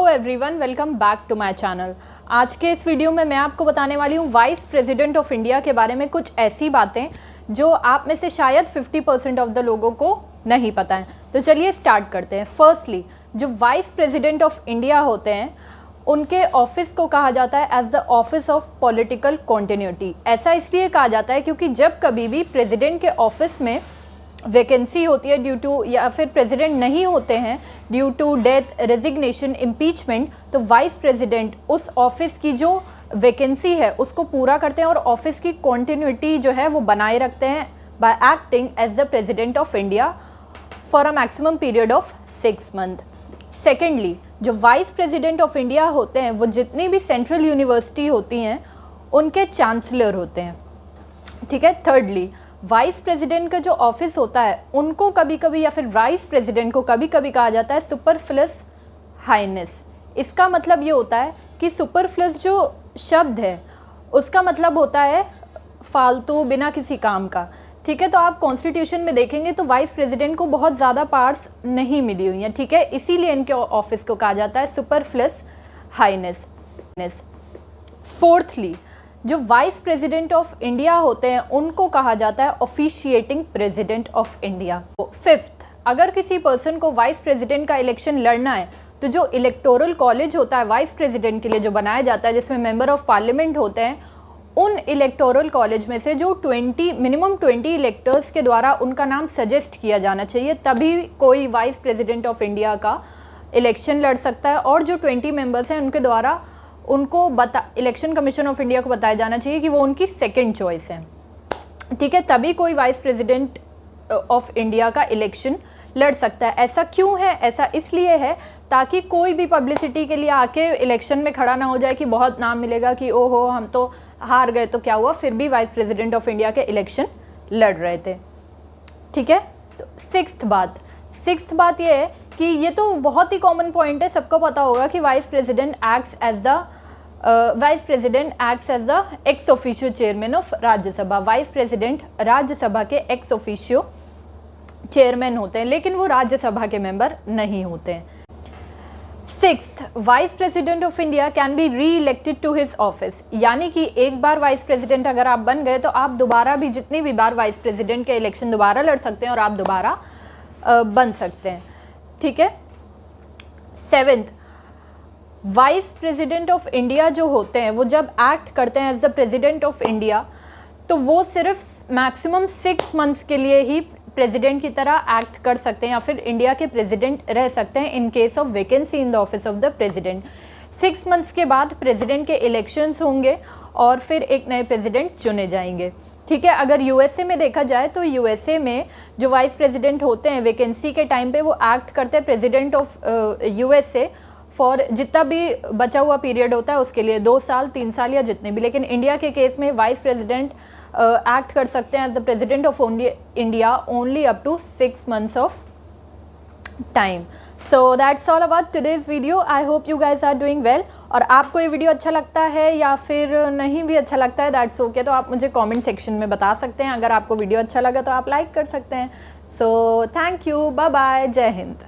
Hello everyone, welcome back to my channel. आज के इस वीडियो में मैं आपको बताने वाली हूँ वाइस प्रेसिडेंट ऑफ इंडिया के बारे में कुछ ऐसी बातें जो आप में से शायद 50% ऑफ द लोगों को नहीं पता है। तो चलिए स्टार्ट करते हैं। फर्स्टली, जो वाइस प्रेसिडेंट ऑफ इंडिया होते हैं उनके ऑफिस को कहा जाता है as the office of political continuity. ऐसा इसलिए कहा जाता है क्योंकि जब कभी भी प्रेसिडेंट के ऑफिस में वैकेंसी होती है ड्यू टू, या फिर प्रेसिडेंट नहीं होते हैं due to death, resignation, impeachment, तो वाइस प्रेसिडेंट उस ऑफिस की जो वैकेंसी है उसको पूरा करते हैं और ऑफिस की कॉन्टिन्यूटी जो है वो बनाए रखते हैं by acting as the president of India for a maximum period of 6 month. Secondly, जो वाइस प्रेसिडेंट ऑफ इंडिया होते हैं वो जितनी भी सेंट्रल यूनिवर्सिटी होती हैं उनके चांसलर होते हैं, ठीक है। थर्डली, वाइस प्रेसिडेंट का जो ऑफिस होता है उनको कभी कभी, या फिर वाइस प्रेसिडेंट को कभी कभी कहा जाता है सुपरफ्लस हाइनेस। इसका मतलब ये होता है कि सुपरफ्लस जो शब्द है उसका मतलब होता है फालतू, बिना किसी काम का, ठीक है। तो आप कॉन्स्टिट्यूशन में देखेंगे तो वाइस प्रेसिडेंट को बहुत ज़्यादा पावर्स नहीं मिली हुई हैं, ठीक है। इसीलिए इनके ऑफिस को कहा जाता है सुपरफ्लस हाइनेस। फोर्थली, जो वाइस प्रेसिडेंट ऑफ इंडिया होते हैं उनको कहा जाता है officiating president of India. Fifth, अगर किसी पर्सन को वाइस प्रेसिडेंट का इलेक्शन लड़ना है तो जो इलेक्टोरल कॉलेज होता है वाइस प्रेसिडेंट के लिए जो बनाया जाता है, जिसमें मेंबर ऑफ पार्लियामेंट होते हैं, उन इलेक्टोरल कॉलेज में से जो मिनिमम 20 इलेक्टर्स के द्वारा उनका नाम सजेस्ट किया जाना चाहिए, तभी कोई वाइस प्रेसिडेंट ऑफ इंडिया का इलेक्शन लड़ सकता है। और जो 20 मेंबर्स हैं उनके द्वारा उनको इलेक्शन कमीशन ऑफ इंडिया को बताया जाना चाहिए कि वो उनकी सेकंड चॉइस है, ठीक है। तभी कोई वाइस प्रेसिडेंट ऑफ इंडिया का इलेक्शन लड़ सकता है। ऐसा क्यों है? ऐसा इसलिए है ताकि कोई भी पब्लिसिटी के लिए आके इलेक्शन में खड़ा ना हो जाए कि बहुत नाम मिलेगा कि ओहो हम तो हार गए, तो क्या हुआ, फिर भी वाइस प्रेसिडेंट ऑफ इंडिया के इलेक्शन लड़ रहे थे, ठीक है। तो सिक्स्थ बात ये है कि ये तो बहुत ही कॉमन पॉइंट है, सबको पता होगा कि vice president acts as the ex officio chairman of Rajya Sabha. Vice president Rajya Sabha के एक्स ऑफिशियो चेयरमैन होते हैं, लेकिन वो राज्यसभा के मेंबर नहीं होते हैं। Sixth, vice president of India can be reelected to his office, यानी कि एक बार वाइस प्रेसिडेंट अगर आप बन गए तो आप दोबारा भी जितनी भी बार वाइस प्रेसिडेंट के इलेक्शन दोबारा लड़ सकते हैं और आप दोबारा बन सकते हैं, ठीक है। Seventh, vice president of India जो होते हैं वो जब एक्ट करते हैं as the president of India तो वो सिर्फ मैक्सिमम 6 मंथ्स के लिए ही प्रेसिडेंट की तरह एक्ट कर सकते हैं या फिर इंडिया के प्रेसिडेंट रह सकते हैं in case of vacancy in the office of the president. 6 months के बाद प्रेसिडेंट के इलेक्शंस होंगे और फिर एक नए प्रेसिडेंट चुने जाएंगे, ठीक है। अगर यूएसए में देखा जाए तो यूएसए में जो वाइस प्रेसिडेंट होते हैं वैकेंसी के टाइम पे वो एक्ट करते हैं प्रेसिडेंट ऑफ यूएसए फॉर जितना भी बचा हुआ पीरियड होता है उसके लिए 2 साल, 3 साल या जितने भी। लेकिन इंडिया के केस में वाइस प्रेसिडेंट एक्ट कर सकते हैं as the president of India only up to 6 months of time. So that's all about today's video. I hope you guys are doing well. और आपको ये वीडियो अच्छा लगता है या फिर नहीं भी अच्छा लगता है, दैट्स ओके, तो आप मुझे कमेंट सेक्शन में बता सकते हैं। अगर आपको वीडियो अच्छा लगा तो आप लाइक कर सकते हैं। So thank you, bye bye, जय हिंद।